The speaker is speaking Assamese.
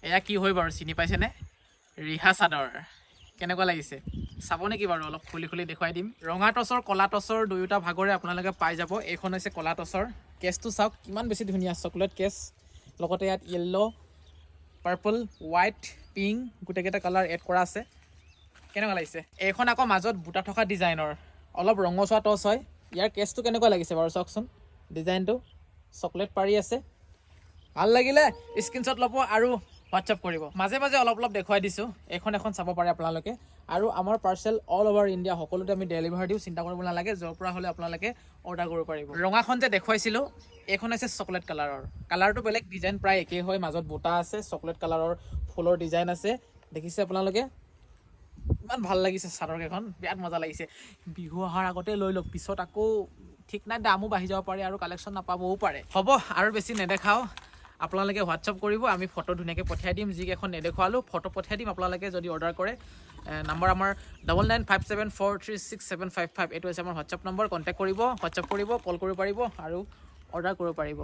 এয়া কি হয় বাৰু চিনি পাইছেনে? ৰিহা চাদৰ কেনেকুৱা লাগিছে চাব নেকি বাৰু? অলপ খুলি খুলি দেখুৱাই দিম। ৰঙা টচৰ ক'লা টচৰ দুয়োটা ভাগৰে আপোনালোকে পাই যাব। এইখন হৈছে ক'লা টচৰ। কেছটো চাওক কিমান বেছি ধুনীয়া চকলেট কেছ, লগতে ইয়াত য়েল্ল', পাৰ্পল, হোৱাইট, পিংক গোটেইকেইটা কালাৰ এড কৰা আছে। কেনেকুৱা লাগিছে? এইখন আকৌ মাজত বুটা থকা ডিজাইনৰ, অলপ ৰঙচুৱা টচ হয়। ইয়াৰ কেছটো কেনেকুৱা লাগিছে বাৰু চাওকচোন। ডিজাইনটো চকলেট পাৰি আছে। ভাল লাগিলে স্ক্ৰীনশ্বট ল'ব আৰু হোৱাটছআপ কৰিব। মাজে মাজে অলপ অলপ দেখুৱাই দিছোঁ, এখন এখন চাব পাৰে আপোনালোকে। আৰু আমাৰ পাৰ্চেল অল অভাৰ ইণ্ডিয়া সকলোতে আমি ডেলিভাৰ দিওঁ, চিন্তা কৰিব নালাগে। য'ৰ পৰা হ'লে আপোনালোকে অৰ্ডাৰ কৰিব পাৰিব। ৰঙাখন যে দেখুৱাইছিলোঁ এইখন হৈছে চকলেট কালাৰৰ। কালাৰটো বেলেগ, ডিজাইন প্ৰায় একেই হয়। মাজত বুটা আছে, চকলেট কালাৰৰ ফুলৰ ডিজাইন আছে, দেখিছে আপোনালোকে। ইমান ভাল লাগিছে চাদৰকেইখন, বিৰাট মজা লাগিছে। বিহু অহাৰ আগতে লৈ লওক, পিছত আকৌ ঠিক নাই দামো বাঢ়ি যাব পাৰে আৰু কালেকশ্যন নাপাবও পাৰে। হ'ব আৰু বেছি নেদেখাওঁ, আপোনালোকে হোৱাটছআপ কৰিব, আমি ফটো ধুনীয়াকৈ পঠিয়াই দিম। যিকেইখন নেদেখুৱালোঁ ফটো পঠিয়াই দিম আপোনালোকে যদি অৰ্ডাৰ কৰে। নম্বৰ আমাৰ 9957436755, এইটো হৈছে আমাৰ হোৱাটছআপ নম্বৰ। কণ্টেক্ট কৰিব, হোৱাটছআপ কৰিব, কল কৰিব পাৰিব আৰু অৰ্ডাৰ কৰিব পাৰিব।